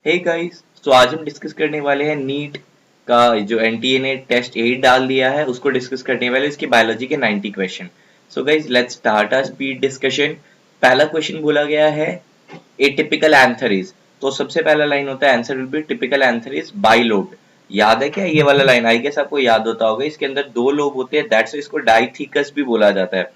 Hey guys, तो आज हम डिस्कस करने वाले हैं नीट का जो एनटीए ने टेस्ट 8 डाल दिया है उसको डिस्कस करने वाले इसकी बायोलॉजी के 90 question. So guys let's start our speed discussion. पहला क्वेश्चन बोला गया है ए टिपिकल एंथर इज। तो सबसे पहला लाइन होता है answer will B typical anther is bilobe. याद है क्या ये वाला लाइन? आई गेस आपको याद होता होगा। इसके अंदर दो लोब होते हैं, दैट्स इसको डाइथिकस भी बोला जाता है।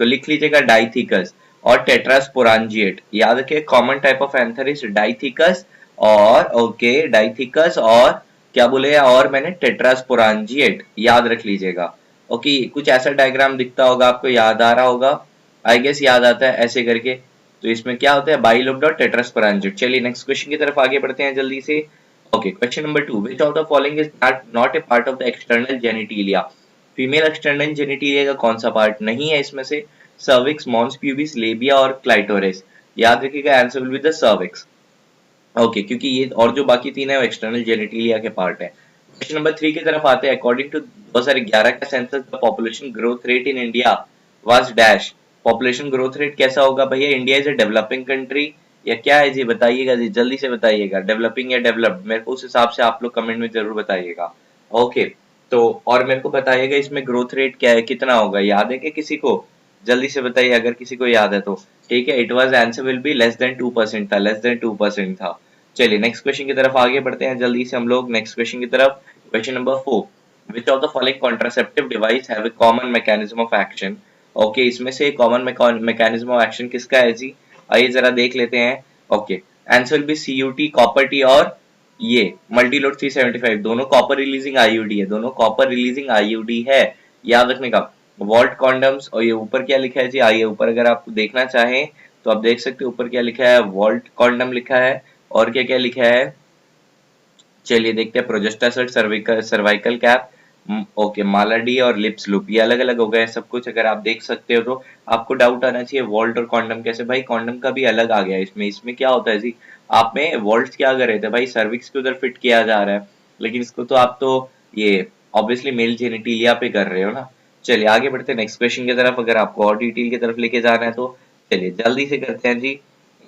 तो लिख लीजिएगा डाइथिकस। और टेट्रास्पोरांजिएट, याद रखिए common type of anther is डाइथिकस और ओके डाइथिकस और क्या बोले, और मैंने टेट्रास्पोरांजिएट याद रख लीजिएगा। ओके कुछ ऐसा डायग्राम दिखता होगा आपको, याद आ रहा होगा। आई गेस याद आता है ऐसे करके। तो इसमें क्या होता है, बाइलोब्ड और टेट्रास्पोरांजिएट। चलिए नेक्स्ट क्वेश्चन की तरफ आगे बढ़ते हैं जल्दी से। Okay question number 2, which of the following is not a part of the external genitalia. Female external genitalia का कौन सा पार्ट नहीं है इसमें से? सर्विक्स, मॉन्स प्यूबिस, लेबिया और क्लाइटोरिस। याद रखिएगा answer will be the cervix. Okay क्योंकि ये और जो बाकी तीन है वो एक्सटर्नल जेनिटिलिया के पार्ट है। क्वेश्चन नंबर 3 की तरफ आते हैं। अकॉर्डिंग टू 2011 का census the population growth rate in India was dash. Population growth rate कैसा होगा भैया? India is a developing country या क्या है जी? बताइएगा जी, जल्दी से बताइएगा। डेवलपिंग या डेवलप्ड, मेरे को उस हिसाब से आप लोग कमेंट में जरूर बताइएगा। ओके तो और मेरे को बताइएगा इसमें ग्रोथ रेट क्या है, कितना होगा? याद है क्या किसी को? जल्दी से बताइए अगर किसी को याद है तो। ठीक है, it was answer will be less than 2% था, लेस देन 2% था। चलिए नेक्स्ट क्वेश्चन की तरफ आगे बढ़ते हैं जल्दी से हम लोग नेक्स्ट क्वेश्चन की तरफ। Question number 4, which of the following contraceptive device have a common mechanism of action. Okay इसमें से कॉमन मैकेनिज्म ऑफ एक्शन किसका है जी? आइए जरा देख लेते हैं। Okay answer will be CuT, copper T और ये मल्टीलोड 375। दोनों कॉपर रिलीजिंग आईयूडी है, दोनों कॉपर रिलीजिंग आईयूडी है, याद रखने का। वॉल्ट कॉन्डम्स, और ये ऊपर क्या लिखा है जी? आइए ऊपर अगर आप देखना चाहें तो आप देख सकते हो ऊपर क्या लिखा है, वॉल्ट कॉन्डम लिखा है। और क्या क्या लिखा है, चलिए देखते हैं। प्रोजेस्टासाइड, सर्विकल सर्वाइकल कैप, ओके मालाडी और लिप्स लूप, ये अलग अलग हो गए सब कुछ। अगर आप देख सकते हो तो आपको डाउट आना चाहिए वॉल्ट और कॉन्डम कैसे? भाई कॉन्डम का भी अलग आ गया इसमें। इसमें क्या होता है जी, आप में वॉल्ट क्या कर रहे थे भाई, सर्विक्स के उधर फिट किया जा रहा है, लेकिन इसको तो आप तो ये ऑब्वियसली मेल जेनिटिलिया पे कर रहे हो ना। चलिए आगे बढ़ते हैं नेक्स्ट क्वेश्चन की तरफ, अगर आपको और डिटेल की तरफ लेके जाना है तो। चलिए जल्दी से करते हैं जी।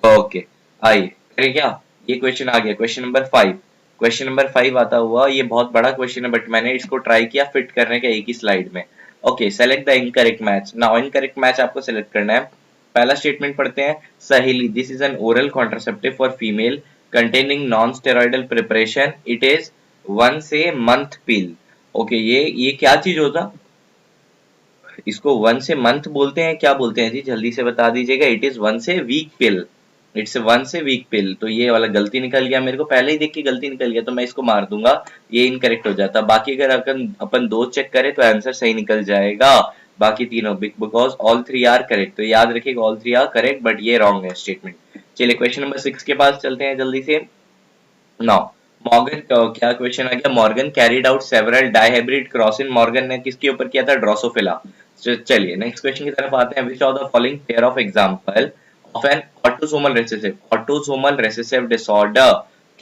ओके आइए करें क्या, ये क्वेश्चन आ गया क्वेश्चन नंबर 5। क्वेश्चन नंबर 5 आता हुआ, ये बहुत बड़ा क्वेश्चन है बट मैंने इसको ट्राई किया फिट करने का एक ही स्लाइड में। Okay select the incorrect match. Now incorrect match आपको सेलेक्ट करना है। पहला स्टेटमेंट पढ़ते हैं। Saheli, this is an oral contraceptive for female containing non steroidal preparation, it is once a month pill. Okay ये क्या चीज होता, इसको वन से मंथ बोलते हैं क्या बोलते हैं जी? जल्दी से बता दीजिएगा। इट इज वन से वीक पिल, इट्स वन से वीक पिल। तो ये वाला गलती निकल गया, मेरे को पहले ही देख के गलती निकल गया तो मैं इसको मार दूंगा, ये इनकरेक्ट हो जाता। बाकी अगर अपन दो चेक करें तो आंसर सही निकल जाएगा, बाकी तीनों, because all three are correct. तो याद रखिएगा all three are correct but ये रॉन्ग है स्टेटमेंट। चलिए क्वेश्चन नंबर 6 के पास चलते हैं जल्दी से। नाउ मॉर्गन, क्या क्वेश्चन आ गया? Morgan carried out several dihybrid cross in. Morgan ने किसके ऊपर किया था? ड्रोसोफिला। चलिए नेक्स्ट क्वेश्चन की तरफ आते हैं। Which of the following pair of example of N autosomal recessive, autosomal recessive disorder,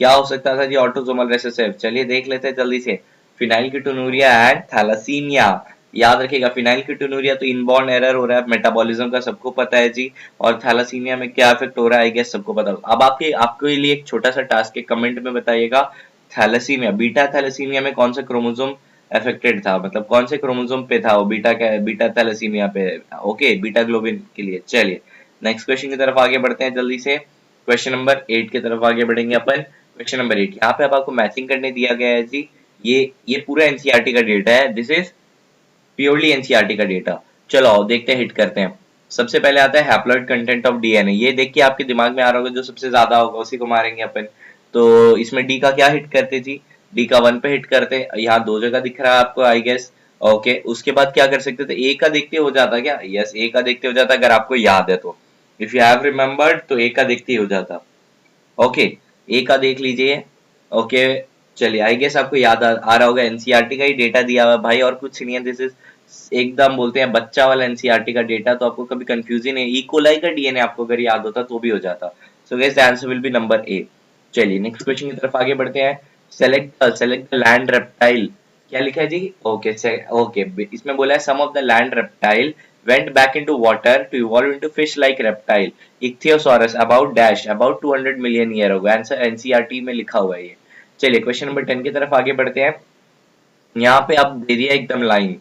क्या हो सकता था जी ऑटोसोमल रिसेसिव? चलिए देख लेते हैं जल्दी से। फिनाइलकीटोनुरिया एंड थैलासीमिया। याद रखिएगा फिनाइलकीटोनुरिया तो इनबॉर्न एरर हो रहा है मेटाबॉलिज्म का, सबको पता है जी। और थैलासीमिया में क्या इफेक्ट हो रहा है आई गेस सबको पता होगा। अब आपके लिए एक छोटा सा टास्क है, कमेंट में बताइएगा थैलासीमिया, बीटा थैलासीमिया में कौन सा क्रोमोसोम अफेक्टेड था, मतलब कौन से क्रोमोसोम पे था वो बीटा थैलेसीमिया पे। ओके बीटा ग्लोबिन के लिए। चलिए नेक्स्ट क्वेश्चन की तरफ आगे बढ़ते हैं जल्दी से। क्वेश्चन नंबर 8 की तरफ आगे बढ़ेंगे अपन। क्वेश्चन नंबर 8, यहाँ पे अब आपको मैचिंग करने दिया गया है जी। ये पूरा एनसीईआरटी का डेटा है, दिस इज प्योरली एनसीईआरटी का डेटा। चलो आओ देखते हैं, हिट करते हैं। सबसे पहले आता है हैप्लॉइड कंटेंट ऑफ डीएनए। ये देख के आपके दिमाग में आ रहा होगा जो सबसे ज्यादा होगा उसी को मारेंगे अपन। तो इसमें डी का क्या हिट करते जी? डी का 1 पे हिट करते, यहाँ दो जगह दिख रहा है आपको आई गेस। ओके उसके बाद क्या कर सकते थे, ए का देखते हो जाता क्या? यस ए का देखते हो जाता, अगर आपको याद है तो। इफ यू हैव रिमेम्बर्ड तो ए का देखते हो जाता। ओके ए का देख लीजिए। ओके चलिए आई गेस आपको याद आ रहा होगा, एनसीईआरटी का ही डेटा दिया हुआ है भाई और कुछ नहीं है। दिस इज एकदम बोलते हैं बच्चा वाला एनसीईआरटी का डेटा, तो आपको कभी कंफ्यूजन है। इकोलाई का डीएनए आपको अगर याद होता तो भी हो जाता। So guys the answer will be number A. चलिए नेक्स्ट क्वेश्चन की तरफ आगे बढ़ते हैं। सेलेक्ट द लैंड रेप्टाइल, क्या लिखा है जी? ओके ओके इसमें बोला है some of the land reptile went back into water to evolve into fish like reptile ichthyosaurus about dash about 200 million year ago। Answer NCERT में लिखा हुआ है ये। चलिए क्वेश्चन नंबर 10 की तरफ आगे बढ़ते हैं। यहाँ पे आप दे दिया एकदम लाइन,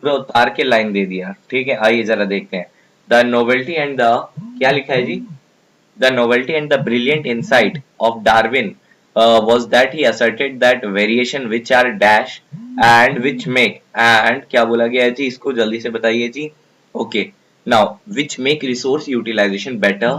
पूरा उतार के लाइन दे दिया, ठीक है। आइए जरा देखते हैं। द नोवेल्टी एंड द, क्या लिखा है जी, the novelty and the brilliant insight of Darwin was that he asserted that variation which are dash and which make, and क्या बोला गया है जी, इसको जल्दी से बताइए जी। Okay, now which make resource utilization better,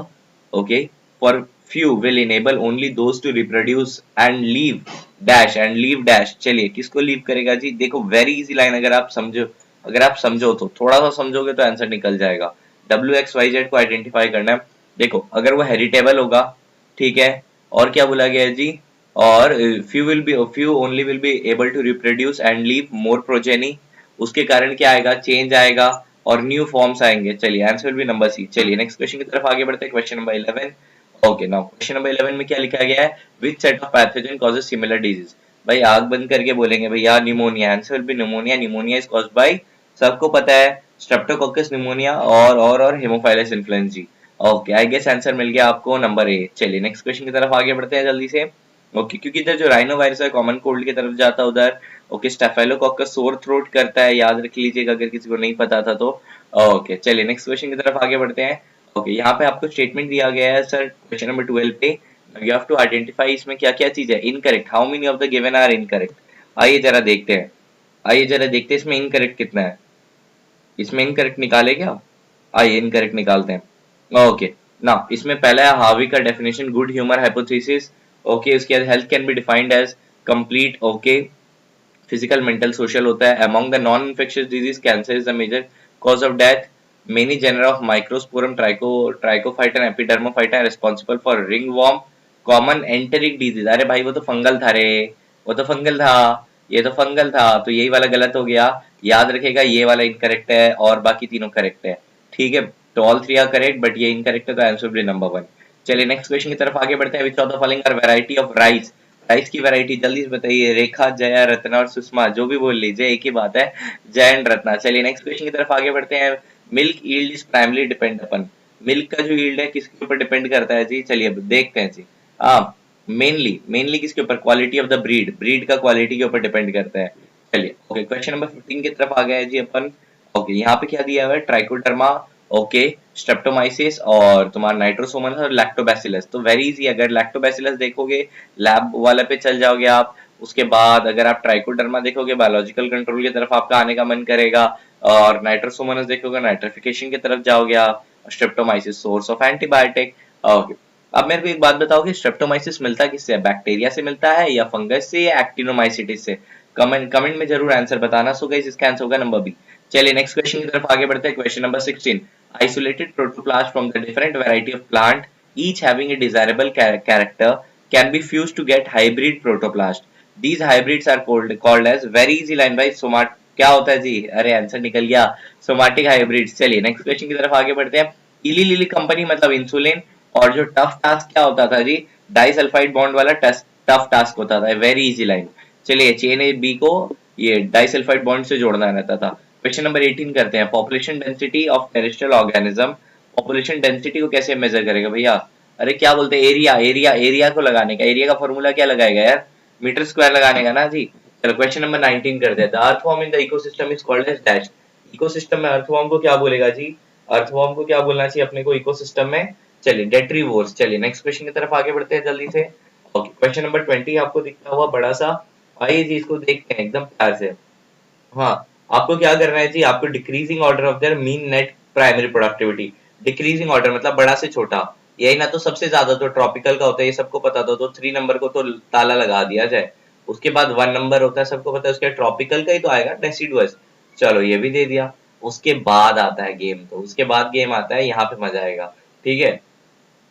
okay, for few will enable only those to reproduce and leave dash। चलिए किसको लीव करेगा जी, देखो वेरी इजी लाइन, अगर आप समझो तो, थोड़ा सा समझोगे तो आंसर निकल जाएगा। WXYZ को आइडेंटिफाई करना है। देखो अगर वो हेरिटेबल होगा, ठीक है, और क्या बोला गया है जी, और few only will be able to reproduce and leave more progeny, उसके कारण क्या आएगा, चेंज आएगा और न्यू फॉर्म्स आएंगे। चलिए answer will be number C. चलिए नेक्स्ट क्वेश्चन की तरफ आगे बढ़ते हैं। Question number 11। Okay, now question number 11 में क्या लिखा गया है, which set of pathogen causes similar disease. भाई आग बंद करके बोलेंगे भैया pneumonia, answer will be pneumonia. Pneumonia is caused by, सबको पता है, स्ट्रेप्टोकोकस निमोनिया और haemophilus influenza. Okay, I guess answer मिल गया आपको, नंबर ए। चलिए नेक्स्ट क्वेश्चन की तरफ आगे बढ़ते हैं जल्दी से। ओके, क्योंकि इधर जो राइनो वायरस है कॉमन कोल्ड की तरफ जाता है उधर। ओके, स्टेफाइलोकोकस सोर थ्रोट करता है, याद रख लीजिएगा अगर किसी को नहीं पता था तो। ओके, चलिए नेक्स्ट क्वेश्चन की तरफ आगे बढ़ते हैं। ओके, यहाँ पे आपको स्टेटमेंट दिया गया है सर क्वेश्चन नंबर 12 पे, यू हैव टू आइडेंटिफाई, इसमें क्या क्या चीज है, incorrect, how many of the given are incorrect. आइए जरा देखते हैं, इसमें इनकरेक्ट कितना है, इसमें इनकरेक्ट निकाले क्या, आइए इनकरेक्ट निकालते हैं। ओके, ना इसमें पहला है हावी का definition, good humour hypothesis. Okay, उसके बाद health can be defined as complete, okay, physical mental social होता है। Among the non infectious disease cancer is the major cause of death. Many genera of microsporum trichophyta and epidermophyta responsible for ringworm. Common enteric disease, अरे भाई वो तो fungal था रे, वो तो फंगल था, ये तो फंगल था, तो यही वाला गलत हो गया। याद रखेगा ये वाला इनकरेक्ट है और बाकी तीनों करेक्ट है, ठीक है। तो all three are correct but ये इनकरेक्ट है, तो आंसर विल बी नंबर 1। चलिए नेक्स्ट क्वेश्चन की तरफ आगे बढ़ते हैं। Which of the following are variety of rice. Rice की वैरायटी जल्दी से बताइए। रेखा, जया, रत्ना और सुषमा, जो भी बोल लीजिए एक ही बात है, जय एंड रत्ना। चलिए नेक्स्ट क्वेश्चन की तरफ आगे बढ़ते हैं। Milk yield is primarily depend upon, milk का जो यील्ड है किसके ऊपर डिपेंड करता है जी, चलिए अब देखते हैं जी। मेनली किसके ऊपर, क्वालिटी ऑफ द ब्रीड का क्वालिटी के ऊपर डिपेंड करता है। चलिए ओके, क्वेश्चन नंबर 15 की तरफ आ गया है जी अपन। ओके, यहाँ पे क्या दिया हुआ है, ट्राइकोडर्मा, ओके, स्ट्रेप्टोमाइसिस और तुम्हारा नाइट्रोसोमोनास और लैक्टोबैसिलस। तो वेरी इजी, अगर लैक्टोबैसिलस देखोगे लैब वाले पे चल जाओगे आप, उसके बाद अगर आप ट्राइकोडर्मा देखोगे बायोलॉजिकल कंट्रोल की तरफ आपका आने का मन करेगा, और नाइट्रोसोमोनास देखोगे नाइट्रिफिकेशन की तरफ जाओगे आप, Streptomyces source of antibiotic. Okay, अब मेरे को एक बात बताओ कि स्ट्रेप्टोमाइसिस मिलता किससे है, बैक्टीरिया से मिलता है या फंगस से या एक्टिनोमाइसिटिस से, कमेंट में जरूर आंसर बताना। सो गाइस इसका आंसर होगा नंबर बी। चलिए नेक्स्ट क्वेश्चन की तरफ आगे बढ़ते हैं। Question number 16, isolated protoplast from the different variety of plant each having a desirable character can be fused to get hybrid protoplast. These hybrids are called as, very easy line भाई, सोमाट क्या होता है जी, अरे आंसर निकल गया, somatic hybrids. चलिए next question की तरफ आगे बढ़ते हैं। इली लिली कंपनी मतलब इंसुलिन, और जो टफ टास्क क्या होता था जी, डाइसल्फाइड बॉन्ड वाला टफ टास्क होता था, वेरी इजी लाइन। चलिए चेन ए बी को ये डाइसल्फाइड बॉन्ड से जोड़ना रहता था। क्वेश्चन नंबर 18 करते हैं। Population density of terrestrial organism, population density को कैसे मेजर करेगा भैया, अरे क्या बोलते हैं, एरिया को लगाने का, एरिया का फॉर्मूला क्या लगाएगा यार, मीटर स्क्वायर लगाने का ना जी। चलो क्वेश्चन नंबर 19 करते हैं। The earthworm in the ecosystem is called as dash. Ecosystem में अर्थवॉर्म को क्या बोलेगा जी, अर्थवॉर्म को क्या बोलना चाहिए अपने को इकोसिस्टम में, चलिए डेट्रीवोर्स। चलिए नेक्स्ट क्वेश्चन की तरफ आगे बढ़ते हैं जल्दी से। ओके, क्वेश्चन नंबर 20 आपको दिखता हुआ बड़ा सा, आइए जी इसको देखते हैं एकदम प्यार से। हाँ, आपको क्या करना है जी, आपको decreasing order of their mean net primary productivity, decreasing order मतलब बड़ा से छोटा, यही ना तो सबसे ज्यादा तो ट्रॉपिकल का होता है, ये सबको पता था, तो 3 नंबर को तो ताला लगा दिया जाए। उसके बाद 1 नंबर होता है, सबको पता है, उसके ट्रॉपिकल का ही तो आएगा डेसिडुअस, चलो ये भी दे दिया। उसके बाद आता है गेम, तो उसके बाद गेम आता है, यहाँ पे मजा आएगा, ठीक है,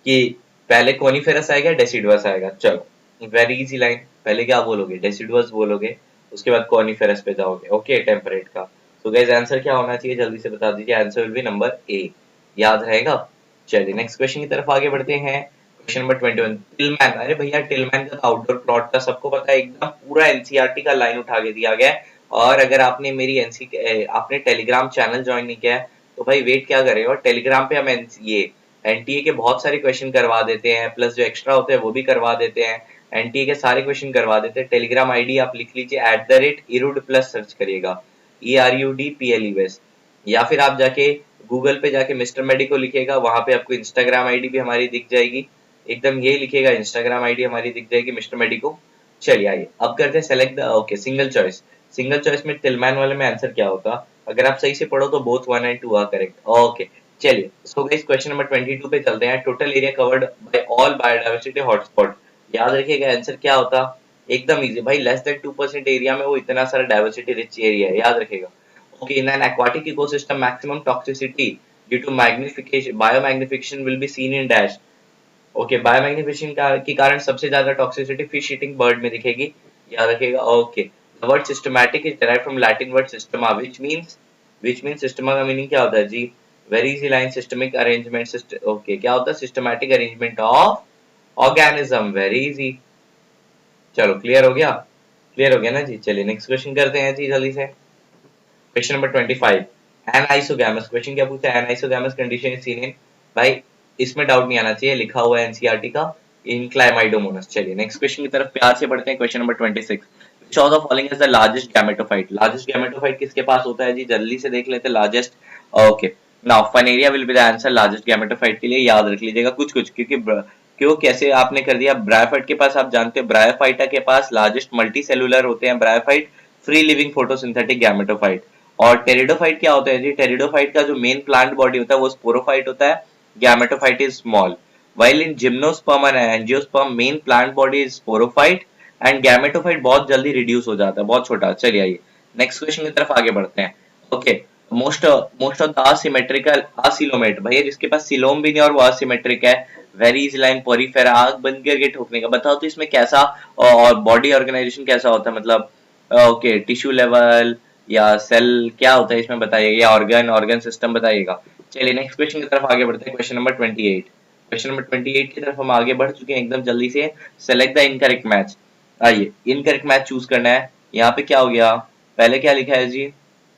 कि पहले कोनिफेरस आएगा डेसिडुअस आएगा। चलो वेरी इजी लाइन, पहले क्या बोलोगे, डेसिडुअस बोलोगे, उसके बाद कोनिफेरस पे जाओगे, ओके, टेम्परेट का। तो गाइस आंसर क्या होना चाहिए जल्दी से बता दीजिए, answer will be number A, याद रहेगा। चलिए नेक्स्ट क्वेश्चन की तरफ आगे बढ़ते हैं। क्वेश्चन नंबर 21, टिलमैन, अरे भैया टिलमैन का आउटडोर प्लॉट का सबको पता है, एकदम पूरा एनसीईआरटी का लाइन उठा के दिया गया है। और अगर आपने मेरी आपने टेलीग्राम चैनल ज्वाइन नहीं किया है तो भाई वेट क्या करेगा, और टेलीग्राम पे हम ये एनटीए के बहुत सारे क्वेश्चन करवा देते हैं, प्लस जो एक्स्ट्रा होते हैं वो भी करवा देते हैं, एनटीए के सारे क्वेश्चन करवा देते हैं। टेलीग्राम आईडी आप लिख लीजिए @irud प्लस सर्च करिएगा, ERUDPLES, या फिर आप जाके गूगल पे जाके मिस्टर मेडिको लिखेगा, वहां पे आपको इंस्टाग्राम आईडी भी हमारी दिख जाएगी, एकदम ये लिखेगा इंस्टाग्राम आईडी हमारी दिख जाएगी मिस्टर मेडिको। चलिए आइए अब करते हैं select the okay single choice. Single choice में टिलमैन वाले में आंसर क्या होगा, अगर आप सही से पढ़ो तो both 1 and 2 are correct. Okay चलिए सो गाइस क्वेश्चन नंबर 22 पे चलते हैं। Total area covered by all biodiversity hotspot, याद रखिएगा आंसर क्या होता, एकदम इजी भाई, लेस देन 2% एरिया में वो इतना सारा डायवर्सिटी रिच एरिया है, याद रखिएगा। Okay in an aquatic ecosystem maximum toxicity due to magnification biomagnification will be seen in dash. Okay biomagnification के कारण सबसे ज्यादा टॉक्सिसिटी फिश ईटिंग बर्ड में दिखेगी, याद रखिएगा। Okay the word systematic is derived from Latin word systema which means systema का meaning क्या होता है जी, very easy line, systemic arrangement. Okay क्या होता है, systematic arrangement of organism, very easy. चलो क्लियर हो गया ना जी। चलिए नेक्स्ट क्वेश्चन करते हैं जी जल्दी से। क्वेश्चन नंबर 25 एनाइसोगैमस, क्वेश्चन क्या पूछा है, anisogamous condition is seen in, भाई इसमें डाउट नहीं आना चाहिए, लिखा हुआ है एनसीईआरटी का, इन क्लाइमाइडोमोनास। चलिए नेक्स्ट क्वेश्चन की तरफ प्यार से बढ़ते हैं। Question number 26 which of the following is the largest gametophyte, largest gametophyte किसके पास होता है जी, जल्दी से देख लेते हैं largest. Okay now Funaria will be the answer largest gametophyte के लिए, याद रख लीजिएगा कुछ कुछ, क्योंकि क्यों कैसे आपने कर दिया, ब्रायोफाइट के पास आप जानते हैं ब्रायोफाइटा के पास लार्जेस्ट मल्टी सेलुलर होते हैं bryophyte, free living photosynthetic gametophyte. और टेरिडोफाइट क्या होता है जी, टेरिडोफाइट का जो मेन प्लांट बॉडी होता है वो स्पोरोफाइट होता है, gametophyte is small, while in gymnosperm and angiosperm main plant body is sporophyte and gametophyte बहुत जल्दी रिड्यूस हो जाता है, बहुत छोटा। चलिए आइए नेक्स्ट क्वेश्चन की तरफ आगे बढ़ते हैं। Okay most most of the asymmetrical acoelomate, भैया जिसके पास सिलोम भी नहीं और वो असिमेट्रिक है, वेरी इजी लाइन, पोरीफेरा, आग बंद करके ठोकने का, बताओ तो इसमें कैसा और बॉडी ऑर्गेनाइजेशन कैसा होता है, मतलब ओके टिश्यू लेवल या सेल क्या होता है इसमें बताइएगा, या ऑर्गन सिस्टम बताइएगा। चलिए नेक्स्ट क्वेश्चन की तरफ आगे बढ़ते हैं। क्वेश्चन नंबर 28, क्वेश्चन नंबर 28 की तरफ हम आगे बढ़ चुके हैं एकदम जल्दी से। सेलेक्ट द इनकरेक्ट मैच, आइए इनकरेक्ट मैच चूज करना है। यहाँ पे क्या हो गया, पहले क्या लिखा है जी,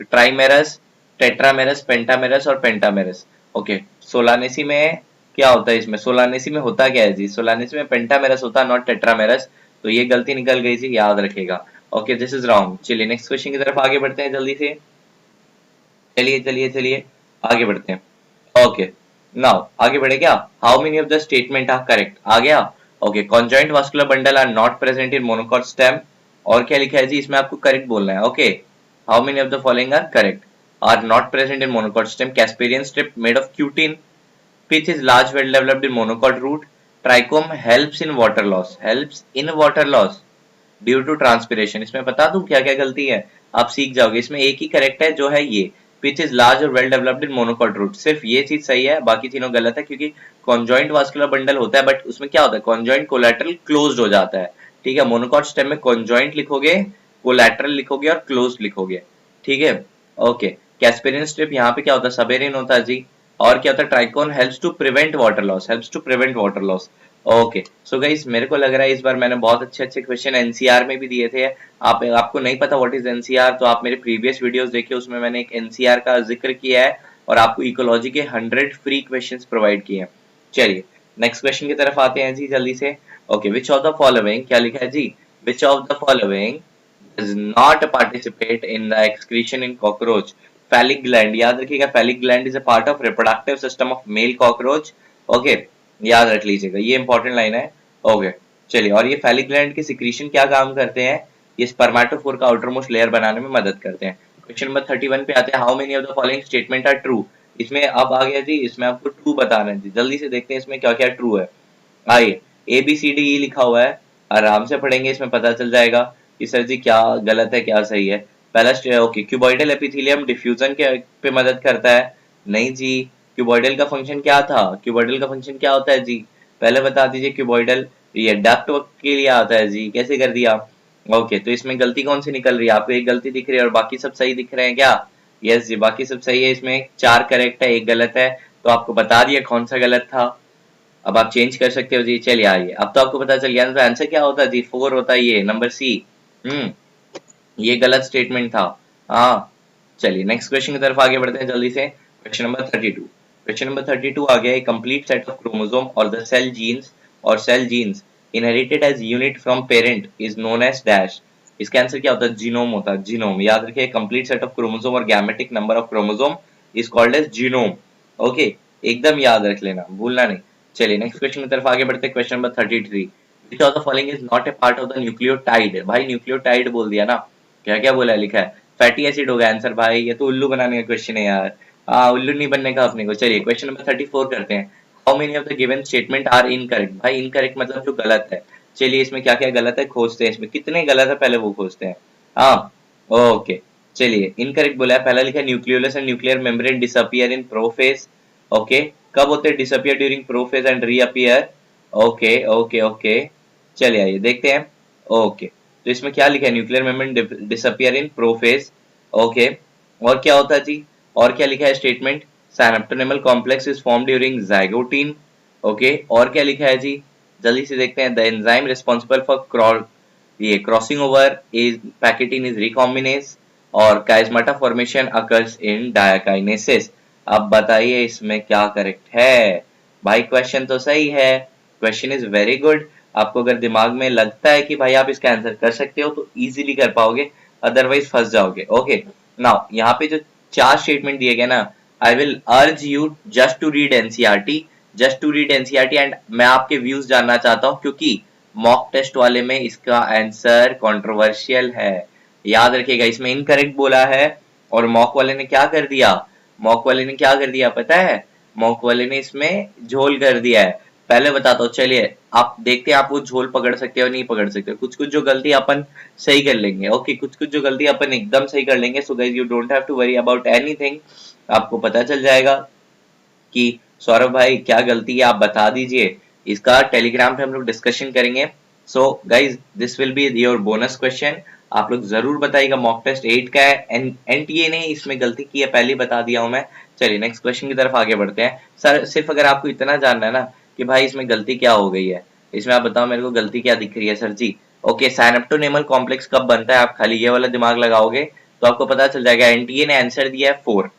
ट्राइमेरस, टेट्रामेरस, पेंटामेरस और पेंटामेरस। ओके सोलानेसी में क्या होता है, इसमें सोलानेसी में होता क्या है जी, सोलानेसी में पेंटामेरस होता है नॉट टेट्रामेरस, तो ये गलती निकल गई जी, याद रखेगा। Okay this is wrong. चलिए नेक्स्ट क्वेश्चन की तरफ आगे बढ़ते हैं जल्दी से, चलिए आगे बढ़ते हैं। ओके नाउ आगे बढ़े क्या, how many of the statement are correct, आ गया। Okay conjoint vascular bundle are not present in monocot stem, और क्या लिखा है जी इसमें आपको करेक्ट बोलना है। Okay how many of the following are correct, are not present in monocot stem, casparian strip made of cutin, pitch is large well developed in monocot root, trichome helps in water loss due to transpiration. इसमें बता दूं क्या क्या गलती है, आप सीख जाओगे। इसमें एक ही करेक्ट है जो है ये, पिच इज लार्ज और well developed in monocot root, सिर्फ ये चीज सही है, बाकी तीनों गलत है, क्योंकि कॉन्जॉइंट वास्कुलर बंडल होता है बट उसमें क्या होता है, कॉन्जॉइंट कोलैटरल क्लोज्ड हो जाता है, ठीक है। मोनोकॉट स्टेम में कॉन्जॉइंट लिखोगे, कोलैटरल लिखोगे और क्लोज्ड लिखोगे, ठीक है। ओके कैस्पेरियन स्ट्रिप यहाँ पे क्या होता है, सबेरियन होता है जी, और क्या होता है, trichome helps to prevent water loss. Okay so guys मेरे को लग रहा है इस बार मैंने बहुत अच्छे क्वेश्चन एनसीआर में भी दिए थे। आपको नहीं पता व्हाट इज एनसीआर, तो आप मेरे प्रीवियस वीडियोस देखिए, उसमें मैंने एक एनसीआर का जिक्र किया है और आपको इकोलॉजी के 100 फ्री क्वेश्चंस प्रोवाइड किए हैं। चलिए नेक्स्ट क्वेश्चन की तरफ आते हैं जी जल्दी से। Okay which of the following, क्या लिखा है जी, which of the following does not participate in the excretion in cockroach, phallic gland, याद रखिएगा phallic gland is a part of reproductive system of male cockroach। Okay याद रख लीजिएगा, ये इंपॉर्टेंट लाइन है। ओके चलिए, और ये phallic gland के सिक्रीशन क्या काम करते हैं, ये स्पर्मेटोफोर का आउटर मोस्ट लेयर बनाने में मदद करते हैं। क्वेश्चन नंबर 31 पे आते हैं, how many of the following statement are true, इसमें अब आ गया जी, इसमें आपको ट्रू बताना है जी, जल्दी से देखते हैं इसमें क्या क्या ट्रू है। आइए ABCDE लिखा हुआ है, आराम से पढ़ेंगे, इसमें पता चल जाएगा कि सर जी क्या गलत है क्या सही है। पहला ओके क्यूबॉइडल एपिथेलियम डिफ्यूजन के पे मदद करता है, नहीं जी। क्यूबॉइडल का फंक्शन क्या था, क्यूबॉइडल का फंक्शन क्या होता है जी, पहले बता दीजिए। क्यूबॉइडल ये डक्ट के लिए आता है जी, कैसे कर दिया। ओके तो इसमें गलती कौन सी निकल रही है, आपको एक गलती दिख रही है और बाकी सब सही दिख रहे हैं क्या, यस जी बाकी सब सही है, इसमें 4 करेक्ट है, एक गलत है, तो आपको बता दिया कौन सा गलत था, अब आप चेंज कर सकते हो जी। चलिए आइए अब तो आपको पता चल गया, तो आंसर क्या होता है जी, 4 होता है ये नंबर सी। ये गलत स्टेटमेंट था, हाँ। चलिए नेक्स्ट क्वेश्चन की तरफ आगे बढ़ते हैं जल्दी से। Question number 32। क्वेश्चन नंबर 32 आ गया है, कंप्लीट सेट ऑफ क्रोमोसोम और द सेल जीन्स और cell genes inherited as unit from parent is known as dash. इसका आंसर क्या होता है? जीनोम होता है, जीनोम। याद रखिए, कंप्लीट सेट ऑफ क्रोमोसोम और gametic number of chromosome is called as genome. Okay, एकदम याद रख लेना, भूलना नहीं। चलिए नेक्स्ट क्वेश्चन की तरफ आगे बढ़ते हैं। Question number 33, which of the following is not a part of the nucleotide. भाई न्यूक्लियोटाइड बोल दिया ना, क्या क्या बोला है, लिखा है फैटी एसिड होगा आंसर। भाई ये तो उल्लू बनाने का क्वेश्चन है यार, हाँ उल्लू नहीं बनने का अपने को। चलिए क्वेश्चन नंबर 34 करते हैं। How many of the given statement are incorrect. भाई इनकरेक्ट मतलब जो गलत है। चलिए इसमें क्या क्या गलत है खोजते हैं, इसमें कितने गलत है पहले वो खोजते हैं। हाँ ओके, चलिए इनकरेक्ट बोला है। पहला लिखा है nucleolus and nuclear membrane disappear in prophase. Okay, कब होते हैं disappear? During prophase and reappear. Okay okay okay, चलिए आइए देखते हैं। ओके, तो इसमें क्या लिखा है? Nuclear membrane disappear in prophase. Okay, और क्या होता है जी? और क्या लिखा है statement? Synaptonemal complex is form during zygotene. Okay, और क्या लिखा है जी? जल्दी से देखते हैं। द एंजाइम रिस्पॉन्सिबल फॉर ये crossing over is pachytene is recombinase, और chiasmata formation occurs in diakinesis. अब बताइए इसमें क्या करेक्ट है? भाई क्वेश्चन तो सही है, क्वेश्चन इज वेरी गुड। आपको अगर दिमाग में लगता है कि भाई आप इसका आंसर कर सकते हो तो इजीली कर पाओगे, अदरवाइज फंस जाओगे। ओके, नाउ यहाँ पे जो चार स्टेटमेंट दिए गए ना, I will urge you just to read NCERT, just to read NCERT. And मैं आपके व्यूज जानना चाहता हूँ, क्योंकि मॉक टेस्ट वाले में इसका आंसर कंट्रोवर्शियल है। याद रखिएगा, इसमें इनकरेक्ट बोला है और मॉक वाले ने क्या कर दिया? मॉक वाले ने क्या कर दिया पता है? मॉक वाले ने इसमें झोल कर दिया है। पहले बताता हूँ, चलिए आप देखते हैं आप वो झोल पकड़ सकते हो नहीं पकड़ सकते हो। कुछ कुछ जो गलती अपन सही कर लेंगे। ओके, कुछ कुछ जो गलती अपन एकदम सही कर लेंगे। So guys you don't have to worry about anything. आपको पता चल जाएगा कि सौरभ भाई क्या गलती है, आप बता दीजिए। इसका टेलीग्राम पे हम लोग डिस्कशन करेंगे। So guys this will be your bonus question. आप लोग जरूर बताइएगा मॉक टेस्ट 8 का है। एनटीए ने इसमें गलती की है, पहले बता दिया हूं मैं। चलिए नेक्स्ट क्वेश्चन की तरफ आगे बढ़ते हैं। सर सिर्फ अगर आपको इतना जानना है ना कि भाई इसमें गलती क्या हो गई है, इसमें आप बताओ मेरे को गलती क्या दिख रही है सर जी। ओके, साइनेप्टोनेमल कॉम्प्लेक्स कब बनता है, आप खाली ये वाला दिमाग लगाओगे तो आपको पता चल जाएगा। एनटीए ने आंसर दिया है 4,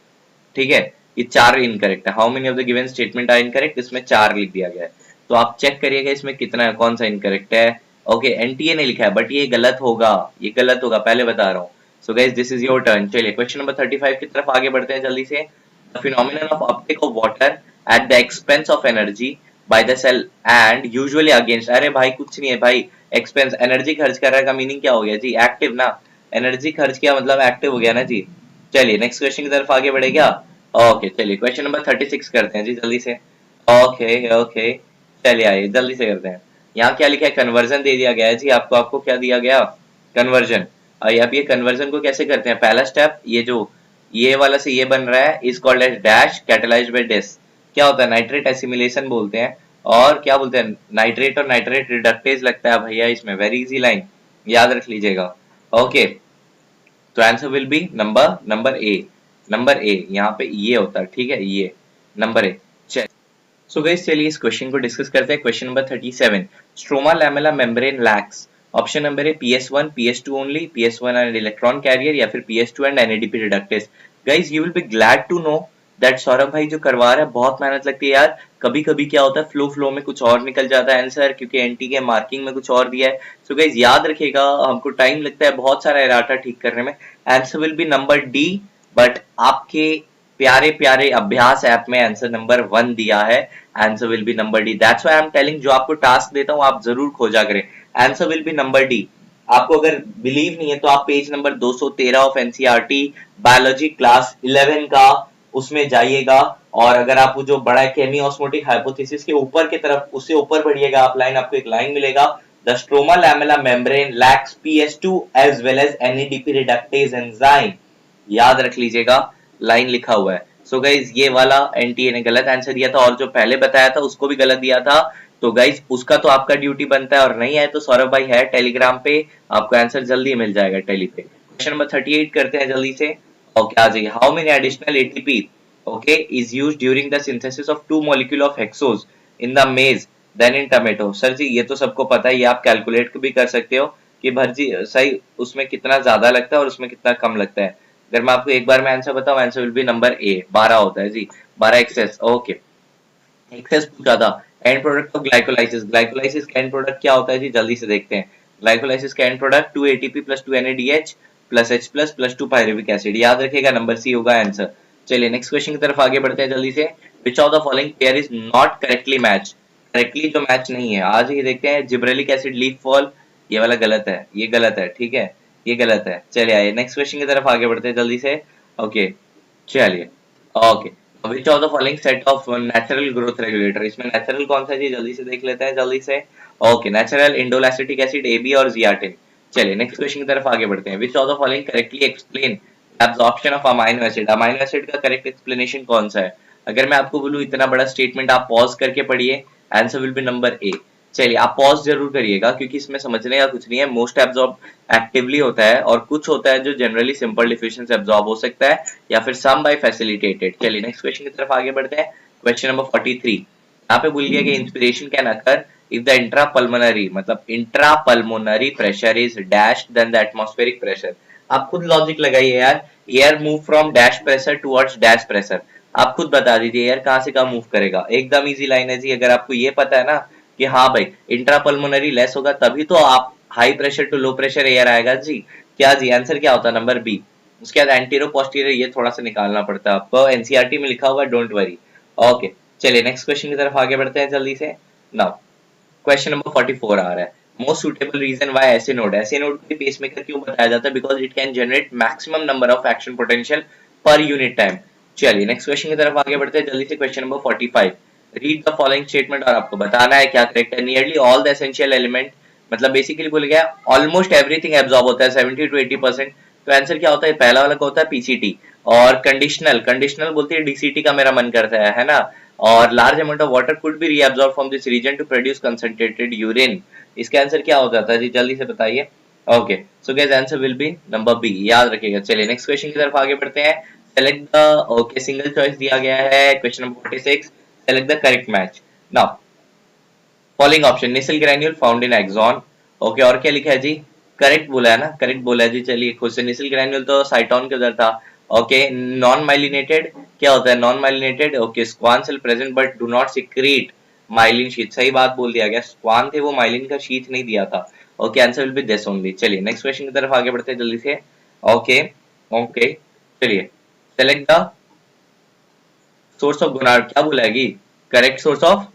ठीक है। ये 4 इनकरेक्ट है। How many of the given statement are incorrect, इसमें 4 लिख दिया गया है। तो आप चेक करिएगा इसमें कितना है, कौन सा इनकरेक्ट है। ओके, एनटीए ने लिखा है बट ये गलत होगा, ये गलत होगा, पहले बता रहा हूँ। So guys this is your turn. चलिए क्वेश्चन नंबर 35 की तरफ आगे बढ़ते हैं जल्दी से। The phenomenon of uptake of water at the expense of energy by the cell and usually against. अरे भाई कुछ नहीं है भाई, एक्सपेंस एनर्जी खर्च कर रहा है का मीनिंग क्या हो गया जी? एक्टिव ना, एनर्जी खर्च किया मतलब एक्टिव हो गया ना जी। चलिए नेक्स्ट क्वेश्चन की तरफ आगे बढ़े क्या? ओके, चलिए क्वेश्चन नंबर 36 करते हैं जी जल्दी से। ओके ओके, चलिए आइए जल्दी से करते हैं। यहाँ क्या लिखा है? कन्वर्जन दे दिया गया है जी आपको। आपको क्या दिया गया? कन्वर्जन। अब ये कन्वर्जन को कैसे करते हैं? पहला स्टेप, ये जो ये वाला से ये बन रहा है is called as dash catalysed by this. क्या होता है? नाइट्रेट एसिमिलेशन बोलते हैं। और क्या बोलते हैं? नाइट्रेट और नाइट्रेट रिडक्टेज लगता है भैया इसमें। वेरी इजी लाइन, याद रख लीजिएगा। ओके, तो answer will be number A. Number A यहाँ पे ये होता है, ठीक है, ये नंबर ए। सो गाइस चलिए इस क्वेश्चन को डिस्कस करते हैं। Question number 37, stroma lamella membrane lacks. Option number A PS1 PS2 only, PS1 and electron carrier, या फिर PS2 and NADP reductase. Guys you will be glad to know that Saurabh भाई जो करवा रहा है बहुत मेहनत लगती है यार। कभी कभी क्या होता है फ्लो में कुछ और निकल जाता है आंसर, क्योंकि एनटी के मार्किंग में कुछ और दिया है। सो गाइस याद रखिएगा, हमको टाइम लगता है बहुत सारा एराटा ठीक करने में। Answer will be number D, but आपके प्यारे प्यारे अभ्यास ऐप में आंसर नंबर 1 दिया है। Answer will be number D. That's why I am telling, जो आपको टास्क देता हूं आप जरूर खोजा करें। Answer will be number D. आपको अगर बिलीव नहीं है तो आप page number 213 of NCERT biology class 11 का उसमें जाइएगा, और अगर आप जो बड़ा केमी ऑस्मोटिक हाइपोथेसिस के ऊपर की तरफ उससे ऊपर बढ़िएगा आप लाइन, आपको एक लाइन मिलेगा, the stroma lamella membrane lacks PS2 as well as NADP reductase enzyme. याद रख लीजिएगा, लाइन लिखा हुआ है। सो गाइज ये वाला एनटीए ने गलत आंसर दिया था, और जो पहले बताया था उसको भी गलत दिया था। तो गाइज उसका तो आपका ड्यूटी बनता है, और नहीं है तो सौरभ भाई है टेलीग्राम पे, आपको आंसर जल्दी मिल जाएगा टेली पे। क्वेश्चन नंबर 38 करते हैं जल्दी से। ओके आ जाइए। How many additional ATP okay is use during the synthesis of 2 molecule of hexose in the मेज देन इन टमेटो। सर जी ये तो सबको पता है, ये आप कैलकुलेट भी कर सकते हो कि भर जी सही उसमें कितना ज्यादा लगता है और उसमें कितना कम लगता है। अगर मैं आपको एक बार में आंसर बताऊं, answer will be number A, 12 होता है जी, 12 एक्सेस। ओके, एक्सेस पूछा था। And product of glycolysis, glycolysis का एंड प्रोडक्ट क्या होता है जी, जल्दी से देखते हैं। ग्लाइकोलाइसिस का and product 2 ATP plus 2 NADH plus H plus plus 2 pyruvic acid, याद रखिएगा नंबर सी होगा आंसर। चलिए नेक्स्ट क्वेश्चन की तरफ आगे बढ़ते हैं जल्दी से। विच of the following pair is not correctly match, correctly जो मैच नहीं है, आज ही देखते हैं। जिब्रेलिक एसिड लीफ फॉल, ये वाला गलत है, ये गलत है, ठीक है, ये गलत है। चलिए आइए नेक्स्ट क्वेश्चन की तरफ आगे बढ़ते हैं जल्दी से। ओके, चलिए, okay, which of the following set of natural growth regulator, इसमें नेचुरल कौन सा है जी, जल्दी से देख लेते हैं जल्दी से। Okay, natural indole acetic acid, AB और जियाटिन। चलिए नेक्स्ट क्वेश्चन की तरफ आगे बढ़ते हैं। Which of the following correctly explain absorption of amino acid, amino acid का करेक्ट एक्सप्लेनेशन कौन सा है। अगर मैं आपको बोलूं इतना बड़ा स्टेटमेंट, आप पॉज करके पढ़िए, answer will be number A. चलिए आप पॉज जरूर करिएगा क्योंकि इसमें समझने का कुछ नहीं है। मोस्ट एब्जॉर्ब एक्टिवली होता है और कुछ होता है जो जनरली सिंपल डिफ्यूजन से एब्जॉर्ब हो सकता है या फिर सम बाय फैसिलिटेटेड। चलिए नेक्स्ट क्वेश्चन की तरफ आगे बढ़ते हैं। क्वेश्चन नंबर 43, यहाँ पे भूल गया कि inspiration can occur if the intrapulmonary, मतलब intrapulmonary pressure is dash than the atmospheric pressure. आप खुद लॉजिक लगाइए यार, air move from dash pressure towards dash pressure, आप खुद बता दीजिए यार कहां से कहां मूव करेगा। एकदम इजी लाइन है जी, अगर आपको ये पता है ना कि हाँ भाई इंट्रापल्मोनरी लेस होगा तभी तो आप high pressure to low pressure air आएगा जी। क्या जी, आंसर क्या होता है, नंबर बी। उसके बाद एंटीरो पोस्टीरियर, ये थोड़ा सा निकालना पड़ता है आपको, एनसीईआरटी में लिखा हुआ है, डोंट वरी। ओके, चलिए नेक्स्ट क्वेश्चन की तरफ आगे बढ़ते हैं जल्दी से। नाउ क्वेश्चन नंबर 44 आ रहा है। मोस्ट सुटेबल रीजन व्हाई ऐसे नोड, ऐसे नोड को पेसमेकर क्यों बताया जाता है, because it can generate maximum number of action potential per unit time. चलिए नेक्स्ट क्वेश्चन की तरफ आगे बढ़ते हैं जल्दी से। Question number 45, read the following statement, और आपको बताना है क्या करेक्ट है। Nearly all the essential element, मतलब बेसिकली बोल गया ऑलमोस्ट एवरीथिंग एब्जॉर्ब होता है 70 to 80%। तो आंसर क्या होता है, पहला वाला का होता है पीसीटी। और कंडीशनल, कंडीशनल बोलते हैं डीसीटी का मेरा मन करता है ना। और large amount of water could be reabsorb from this region to produce concentrated urine, इसका आंसर क्या हो जाता है जी, जल्दी से बताइए। Okay, so guys answer will be number B, याद रखिएगा। चलिए नेक्स्ट क्वेश्चन की तरफ आगे बढ़ते हैं। Select the, okay single choice दिया गया है। Question number 46, select the correct match. Now following option, nissl granule found in axon. Okay, और क्या लिखा है जी, करेक्ट बोला है ना, करेक्ट बोला है जी। चलिए खुद से, नेसल ग्रैन्यूल तो साइटोन के उधर था। ओके, नॉन माइलिनेटेड क्या होता है, non myelinated, okay, schwann cell present but do not secrete myelin sheath, सही बात बोल दिया गया, स्क्वान थे वो माइलिन का शीथ नहीं दिया था। Okay, answer will B this only. चलिए नेक्स्ट क्वेश्चन की तरफ आगे बढ़ते हैं जल्दी से। ओके, ओके, चलिए select the source of gonad, क्या बोला है, correct source of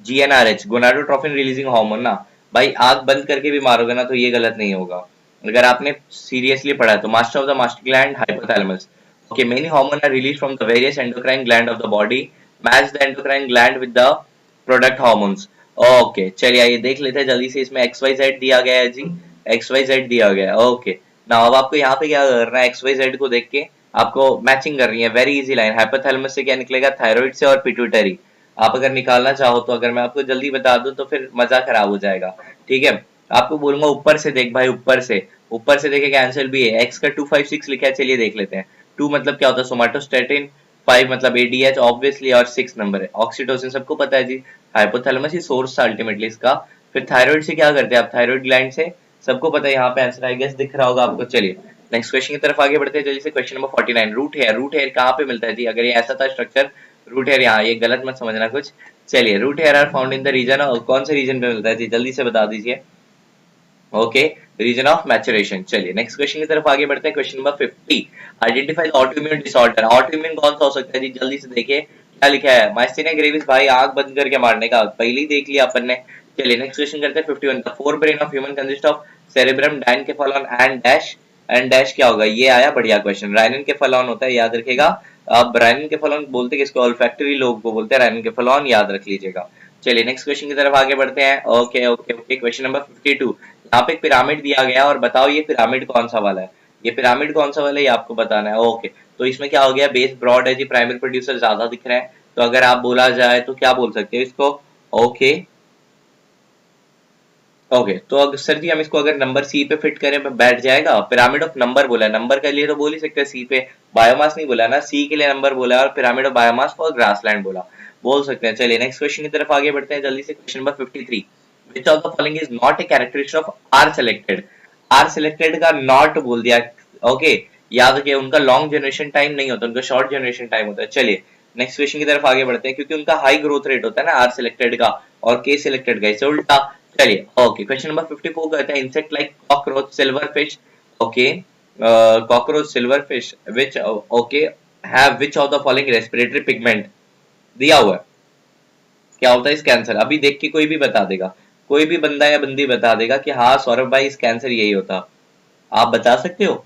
GnRH, gonadotrophin releasing hormone ना। भाई आंख बंद करके भी मारोगे ना तो ये गलत नहीं होगा, अगर आपने सीरियसली पढ़ा है तो। Master of the master gland, hypothalamus. Okay, many hormone are release from the various endocrine gland of the body, match the endocrine gland with the product hormones. Okay, चलिए आइए देख लेते हैं जल्दी से। इसमें XYZ दिया गया है जी, XYZ दिया गया है। ओके, ना अब आपको यहाँ पे क्या करना है, XYZ को देख के आपको मैचिंग करनी है, वेरी इजी लाइन। हाइपोथैलेमस से क्या निकलेगा, थायराइड से और पिट्यूटरी। आप अगर निकालना चाहो तो, अगर मैं आपको जल्दी बता दूं तो फिर मजा खराब हो जाएगा, ठीक है। आपको बोलूंगा ऊपर से देख भाई, ऊपर से देखेगा, आंसर भी है। एक्स का 256 लिखा है, चलिए देख लेते हैं। 2 मतलब क्या होता है, सोमाटोस्टेटिन, 5 मतलब ADH ऑब्वियसली, और 6 नंबर है ऑक्सीटोसिन, सबको पता है जी। हाइपोथैलेमस ही सोर्स था अल्टीमेटली इसका। फिर थायराइड से क्या करते हैं आप, थायराइड ग्लैंड से, सबको पता है। यहाँ पे आंसर आई गेस दिख रहा होगा आपको। चलिए नेक्स्ट क्वेश्चन की तरफ आगे बढ़ते हैं जल्दी से। Question number 49, root hair, root hair कहाँ पे मिलता है जी, अगर ये ऐसा था स्ट्रक्चर, रूट हेयर यहाँ, ये गलत मत समझना कुछ। चलिए, root hair are found in the region, कौन से रीजन पे मिलता है जी, जल्दी से बता दीजिए। Okay, region of maturation. चलिए नेक्स्ट क्वेश्चन की तरफ आगे बढ़ते हैं। Question number 50, identify the autoimmune disorder, autoimmune कौन सा हो सकता है जी, जल्दी से देखिए क्या लिखा है। माइस्थेनिया ग्रेविस, भाई आंख बंद करके मारने का, पहले ही देख लिया अपन ने। चलिए नेक्स्ट क्वेश्चन करते हैं 51, the fore brain of human consist of cerebrum, diencephalon and dash, and dash क्या होगा, ये आया बढ़िया क्वेश्चन। राइननकेफालॉन होता है, याद रखिएगा। अब राइननकेफालॉन बोलते किसको, ओल्फैक्टरी लोब को बोलते हैं राइननकेफालॉन, याद रख लीजिएगा। चलिए नेक्स्ट क्वेश्चन की तरफ आगे बढ़ते हैं। Okay okay okay, question number 52, यहाँ पे एक पिरामिड दिया गया और बताओ ये पिरामिड कौन सा वाला है, ये पिरामिड कौन सा वाला है ये आपको बताना है। ओके, तो इसमें क्या हो गया, बेस ब्रॉड है जी, प्राइमरी प्रोड्यूसर ज्यादा दिख रहे हैं, तो अगर आप बोला जाए तो क्या बोल सकते हो इसको। ओके ओके, तो अगर सर जी हम इसको अगर नंबर सी पे फिट करें बैठ जाएगा। पिरामिड ऑफ नंबर बोला है, नंबर के लिए तो बोल ही सकते हैं सी पे, बायोमास नहीं बोला ना, सी के लिए नंबर बोला है, और pyramid of biomass for grassland बोला, बोल सकते हैं। चलिए नेक्स्ट क्वेश्चन की तरफ आगे बढ़ते हैं जल्दी से। Question number 53, which of the following is not a characteristic of R selected, R selected का not बोल दिया। ओके, याद रखिए उनका लॉन्ग जनरेशन टाइम नहीं होता, उनका शॉर्ट जनरेशन टाइम होता है। चलिए नेक्स्ट क्वेश्चन की तरफ आगे बढ़ते हैं, क्योंकि उनका हाई ग्रोथ रेट होता है ना आर सिलेक्टेड का और के सिलेक्टेड का, इसे उल्टा। चलिए ओके, क्वेश्चन नंबर 54 कहते हैं insect like cockroach silver fish, okay cockroach silver fish which okay have which of the following respiratory pigment, दिया हुआ है क्या होता है इसका आंसर, अभी देख के कोई भी बता देगा, कोई भी बंदा या बंदी बता देगा कि हाँ सौरभ भाई इसका आंसर यही होता। आप बता सकते हो?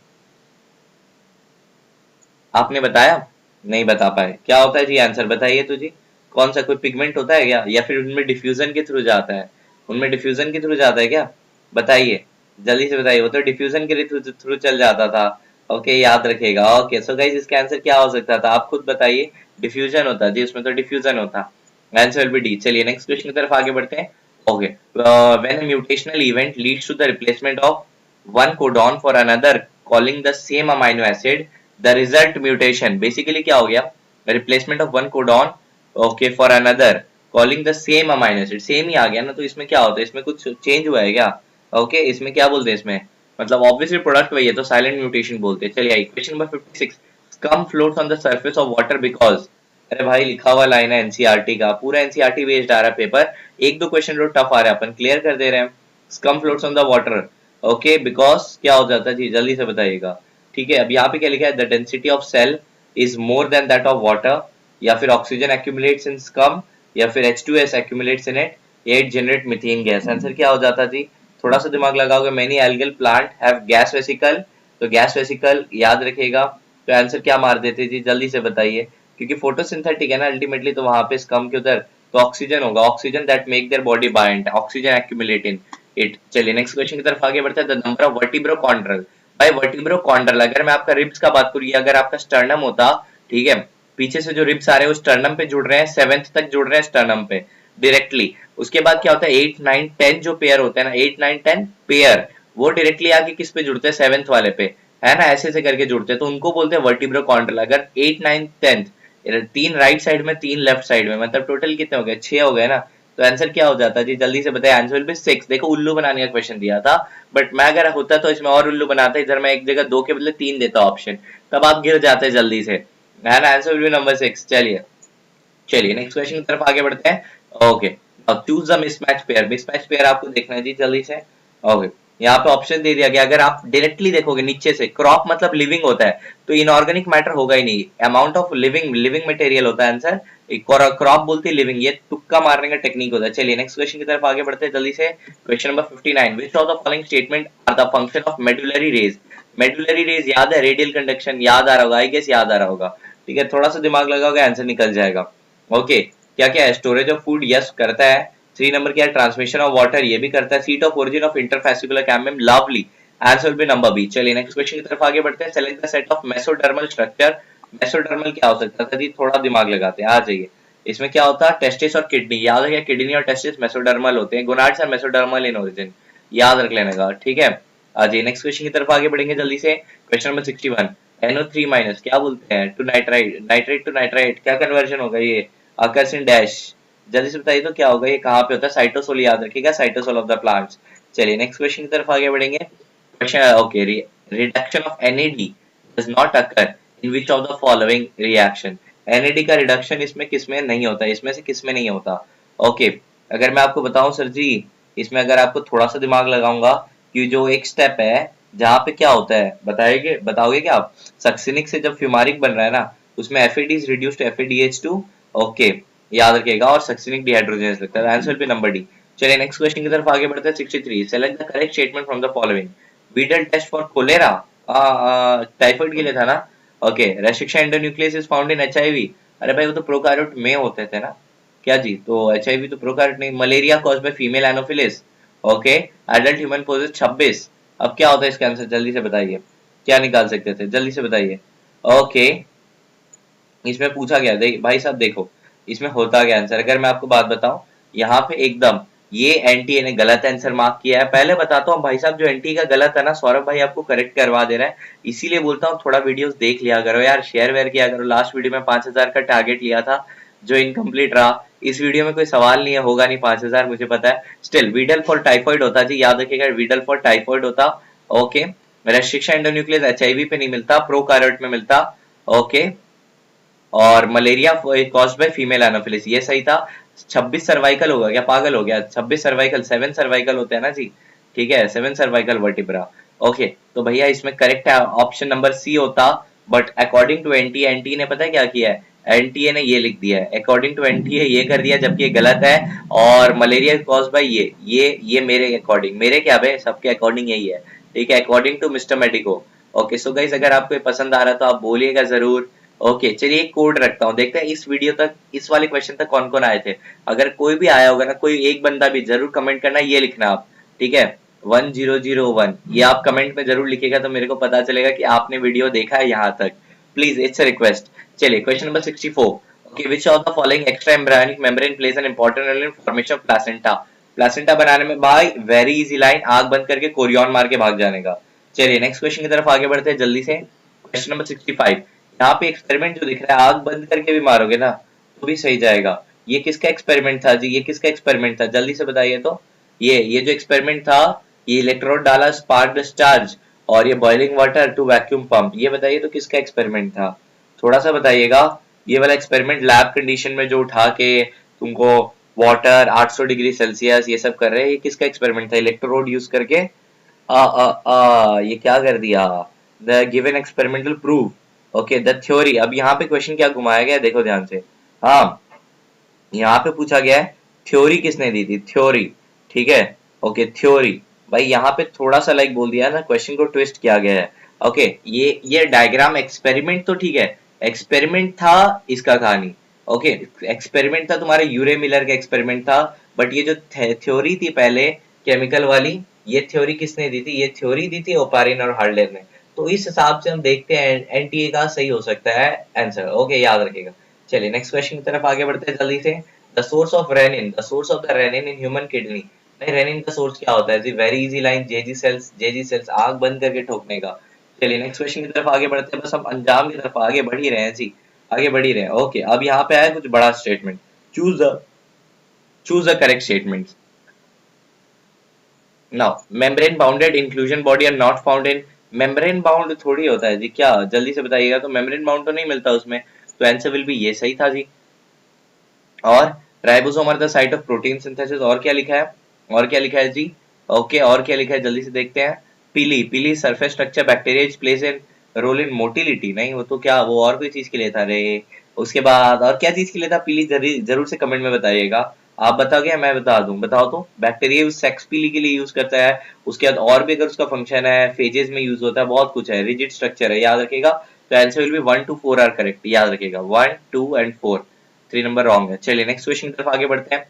आपने बताया? नहीं बता पाए, क्या होता है जी आंसर बताइए तो जी। कौन सा कोई पिगमेंट होता है क्या, या फिर उनमें डिफ्यूजन के थ्रू जाता है? उनमें डिफ्यूजन के थ्रू जाता है क्या? बताइए, जल्दी से बताइए। वो तो डिफ्यूजन के थ्रू चल जाता था। ओके याद रखेगा। ओके सो गाइस इसका आंसर क्या हो सकता था, आप खुद बताइए। डिफ्यूजन होता जी, उसमें तो डिफ्यूजन होता। Answer will be D. चलिए नेक्स्ट क्वेश्चन की तरफ आगे बढ़ते हैं। Okay when a mutational event leads to the replacement of one codon for another calling the same amino acid, the result mutation basically क्या हो गया, replacement of one codon okay for another calling the same amino acid, same ही आ गया ना, तो इसमें क्या होता है, इसमें कुछ चेंज हुआ है क्या? ओके इसमें क्या बोलते हैं इसमें, मतलब ऑब्वियसली प्रोडक्ट वही है तो साइलेंट म्यूटेशन बोलते हैं। चलिए question number 56, scum floats on the surface of water because, अरे भाई लिखा हुआ लाइन है एनसीईआरटी का, पूरा एनसीईआरटी बेस्ड आ रहा है पेपर, एक दो क्वेश्चन जो टफ आ रहा है अपन क्लियर कर दे रहे हैं। scum floats on the water okay because क्या हो जाता है जी, जल्दी से बताइएगा। ठीक है अब यहाँ पे क्या लिखा है, the density of cell is more than that of water, या फिर ऑक्सीजन एक्यूमुलेट्स इन स्कम, या फिर H2S accumulates in it, it generate methane gas. Answer क्या हो जाता जी, थोड़ा सा दिमाग लगाओगे। Many algal plant have gas vesicle, तो गैस वेसिकल याद रखेगा, तो आंसर क्या मार देते जी, जल्दी से बताइए, क्योंकि फोटोसिंथेटिक है ना अल्टीमेटली, तो वहां पे स्कम के उधर तो ऑक्सीजन होगा, oxygen that make their body bind, oxygen accumulate in it. चलिए नेक्स्ट क्वेश्चन की तरफ आगे बढ़ते हैं। द नंबर ऑफ वर्टिब्रोकॉन्ड्रल, भाई वर्टिब्रोकॉन्ड्रल अगर मैं आपका रिब्स का बात करूँ, अगर आपका स्टर्नम होता, ठीक है पीछे से जो रिब्स आ रहे हैं वो स्टर्नम पे जुड़ रहे हैं, 7th तक जुड़ रहे हैं स्टर्नम पे डायरेक्टली। उसके बाद क्या होता है 8 9 10 जो पेयर होते हैं ना, 8 9 10 पेयर, वो डायरेक्टली आके किस पे जुड़ते हैं, 7th वाले पे, है ना, ऐसे ऐसे करके जुड़ते हैं, तो उनको बोलते हैं वर्टिब्रोकॉन्ड्रल। अगर 8 9 10 तीन राइट साइड में तीन लेफ्ट साइड में, मतलब टोटल कितने हो गए, 6 हो गए ना, तो आंसर क्या हो जाता है जी, जल्दी से बताइए। Answer will B 6। देखो उल्लू बनाने का क्वेश्चन दिया था, बट मैं अगर होता तो इसमें और उल्लू बनाता, इधर मैं एक जगह 2 के बदले 3 देता ऑप्शन, तब आप गिर जाते जल्दी से, है ना। Answer will be number 6। चलिए चलिए नेक्स्ट क्वेश्चन की तरफ आगे बढ़ते हैं। ओके अब choose the mismatch pair, mismatch pair आपको देखना है जी जल्दी से। ओके यहाँ पे ऑप्शन दे दिया गया, अगर आप डायरेक्टली देखोगे नीचे से, क्रॉप मतलब लिविंग होता है, तो इनऑर्गेनिक मैटर होगा ही नहीं, amount of living living material होता है आंसर, क्रॉप बोलती है लिविंग, ये तुक्का मारने का टेक्निक होता है। चलिए नेक्स्ट क्वेश्चन की तरफ आगे बढ़ते हैं जल्दी से। Question number 59, which of the following statement are the function of medullary rays, medullary rays याद है, रेडियल कंडक्शन याद आ रहा होगा, आई गेस याद आ रहा होगा, ठीक है थोड़ा सा दिमाग लगाओगे आंसर निकल जाएगा। ओके क्या क्या है, स्टोरेज ऑफ फूड यस करता है, 3 नंबर क्या है, ट्रांसमिशन ऑफ वाटर ये भी करता है, seat of origin of interfascicular cambium, lovely, answer will be number B. चलिए नेक्स्ट क्वेश्चन की तरफ आगे बढ़ते हैं। Select the set of mesodermal structure, mesodermal क्या हो सकता है जी, थोड़ा दिमाग लगाते हैं, आ जाइए। इसमें क्या होता है, टेस्टिस और किडनी, याद है क्या, किडनी और टेस्टिस मेसोडर्मल होते हैं, gonads are mesodermal in origin, याद रख लेने का, ठीक है। आ जाइए नेक्स्ट क्वेश्चन की तरफ आगे बढ़ेंगे जल्दी से। क्वेश्चन नंबर 61, NO3 माइनस क्या बोलते हैं, to nitrite, nitrate to nitrite, क्या कन्वर्जन होगा ये, आकर्षण डैश, जल्दी से बताइए तो क्या होगा, ये कहाँ पे होता है, साइटोसोल, याद रखिएगा साइटोसोल ऑफ द प्लांट्स। चलिए नेक्स्ट क्वेश्चन की तरफ आगे बढ़ेंगे। Question okay, reduction of NAD does not occur in which of the following reaction, NAD का रिडक्शन इसमें किसमें नहीं होता, इसमें से किसमें नहीं होता। ओके अगर मैं आपको बताऊं सर जी, इसमें अगर आपको थोड़ा सा दिमाग लगाऊंगा कि जो एक स्टेप है जहाँ पे क्या होता है, बताएंगे बताओगे क्या आप, सक्सिनिक से जब फ्यूमारिक बन रहा है ना, उसमें FAD is reduced to FADH2, okay याद रखिएगा, और सक्सिनिक डिहाइड्रोजनेस लगता है, आंसर पे नंबर डी। चलिए नेक्स्ट क्वेश्चन की तरफ आगे बढ़ते हैं। 63, select the correct statement from the following, Widal test for cholera, typhoid के लिए था ना, okay restriction endonuclease is found in HIV, अरे भाई वो तो प्रोकार्योट में होते थे ना, क्या जी, तो HIV तो प्रोकार्योट नहीं। Malaria cause by female anopheles, okay adult human possess 26, अब क्या होता है इसका आंसर, जल्दी से बताइए, क्या निकाल सकते थे, जल्दी से बताइए। ओके इसमें पूछा गया, भाई साहब देखो इसमें होता क्या आंसर, अगर मैं आपको बात बताऊं, यहाँ पे एकदम ये एनटीए ने गलत आंसर मार्क किया है। पहले बताता हूँ भाई साहब, जो एनटीए का गलत है ना, सौरभ भाई आपको करेक्ट करवा दे रहा है, इसीलिए बोलता हूँ थोड़ा वीडियोस देख लिया करो यार, शेयर वेयर किया करो। लास्ट वीडियो में 5000 का टारगेट लिया था जो इनकम्प्लीट रहा, इस वीडियो में कोई सवाल नहीं है, होगा नहीं 5000 मुझे पता है, स्टिल वीडल फॉर टाइफॉइड होता जी, याद रखिएगा वीडल फॉर टाइफॉइड होता। ओके रेस्ट्रिक्शन एंडोन्यूक्लियस एचआईवी पे नहीं मिलता, प्रोकार्योट में मिलता। ओके, और malaria caused by female Anopheles, ये सही था। 26 सर्वाइकल होगा क्या, पागल हो गया? 26 सर्वाइकल, 7 सर्वाइकल होते हैं ना जी, ठीक है, 7 सर्वाइकल वर्टिब्रा। ओके, तो भैया इसमें करेक्ट है ऑप्शन नंबर सी होता, but according to NTA, NTA ने पता है क्या किया है, एनटीए ने ये लिख दिया है, अकॉर्डिंग टू एनटीए ये कर दिया, जबकि ये गलत है। और मलेरिया कॉज बाय ये मेरे अकॉर्डिंग, मेरे क्या भाई, सबके अकॉर्डिंग यही है, ठीक है, according to mister Medico. Okay so guys, अगर आपको ये पसंद आ रहा तो आप बोलिएगा जरूर। ओके चलिए, एक कोड रखता हूँ, देखते हैं इस वीडियो तक, इस वाले क्वेश्चन तक कौन कौन आए थे। अगर कोई भी आया होगा ना, कोई एक बंदा भी, जरूर कमेंट करना, ये लिखना आप, ठीक है, 1001, ये आप कमेंट में जरूर लिखेगा तो मेरे को पता चलेगा कि आपने वीडियो देखा है यहाँ तक, प्लीज, इट्स अ रिक्वेस्ट। चलिए question number 64। Okay, which of the following extra embryonic membrane plays an important role in formation of placenta. Placenta बनाने में भाई वेरी इजी लाइन, आग बंद करके कोरियन मार के भाग जाने का। चलिए नेक्स्ट क्वेश्चन की तरफ आगे बढ़ते हैं जल्दी से। क्वेश्चन नंबर 65, यहाँ पे एक्सपेरिमेंट जो दिख रहा है, आग बंद करके भी मारोगे ना तो भी सही जाएगा। ये किसका एक्सपेरिमेंट था जी, ये किसका एक्सपेरिमेंट था, जल्दी से बताइए तो। ये जो एक्सपेरिमेंट था, ये इलेक्ट्रोड डाला, स्पार्क डिस्चार्ज, और ये boiling water to vacuum pump, ये बताइए तो किसका एक्सपेरिमेंट था, थोड़ा सा बताइएगा। ये वाला एक्सपेरिमेंट लैब कंडीशन में जो उठा के तुमको वाटर 800 डिग्री सेल्सियस ये सब कर रहे हैं, ये किसका एक्सपेरिमेंट था, इलेक्ट्रोड यूज करके। ये क्या कर दिया, the given experimental proof. Okay, the theory. अब यहाँ पे क्वेश्चन क्या घुमाया गया है, देखो ध्यान से। हाँ, यहाँ पे पूछा गया है थ्योरी किसने दी थी, थ्योरी, ठीक है। ओके थ्योरी, भाई यहाँ पे थोड़ा सा लाइक बोल दिया ना, क्वेश्चन को ट्विस्ट किया गया है। ओके, ये डायग्राम एक्सपेरिमेंट तो ठीक है, एक्सपेरिमेंट था इसका कहानी। ओके, एक्सपेरिमेंट था तुम्हारे यूरे मिलर का एक्सपेरिमेंट था, बट ये जो थ्योरी थी पहले केमिकल वाली, ये थ्योरी किसने दी थी, ये थ्योरी दी थी ओपारिन और हार्डलर ने। तो इस हिसाब से हम देखते हैं एनटीए का सही हो सकता है आंसर। ओके, याद रखिएगा। चलिए नेक्स्ट क्वेश्चन की तरफ आगे बढ़ते हैं जल्दी से। The source of renin, the source of the renin in human kidney. भाई रेनिन का सोर्स क्या होता है जी, very easy line, JG cells, JG cells, आग बंद करके ठोकने का। चलिए नेक्स्ट क्वेश्चन की तरफ आगे बढ़ते हैं, बस हम अंजाम की तरफ आगे बढ़ ही रहे हैं जी, आगे बढ़ ही रहे हैं। ओके, अब यहाँ पे आया कुछ बड़ा statement, choose the correct statement. Now membrane bounded inclusion body are not found in, membrane bound थोड़ी होता है जी, क्या जल्दी से बताइएगा तो, मेम्ब्रेन बाउंड तो नहीं मिलता उसमें, तो आंसर विल बी ये सही था जी। और ribosome are the site of protein synthesis, और क्या लिखा है, और क्या लिखा है जी। ओके, और क्या लिखा है जल्दी से देखते हैं। Pili, pili surface structure bacteria plays in role in motility, नहीं वो तो क्या, वो और कोई चीज के लिए था रे। उसके बाद और क्या चीज के लिए था पीली, जरूर से कमेंट में बताइएगा। आप बताओगे या मैं बता दूं, बताओ तो। बैक्टीरिया सेक्स पीली के लिए यूज करता है, उसके बाद और भी अगर उसका फंक्शन है, फेजेस में यूज होता है, बहुत कुछ है, रिजिड स्ट्रक्चर है, याद रखिएगा। तो answer will be 1 to 4 are correct, याद रखिएगा, 1 2 and 4, 3 नंबर रॉन्ग है। चलिए नेक्स्ट क्वेश्चन की तरफ आगे बढ़ते हैं।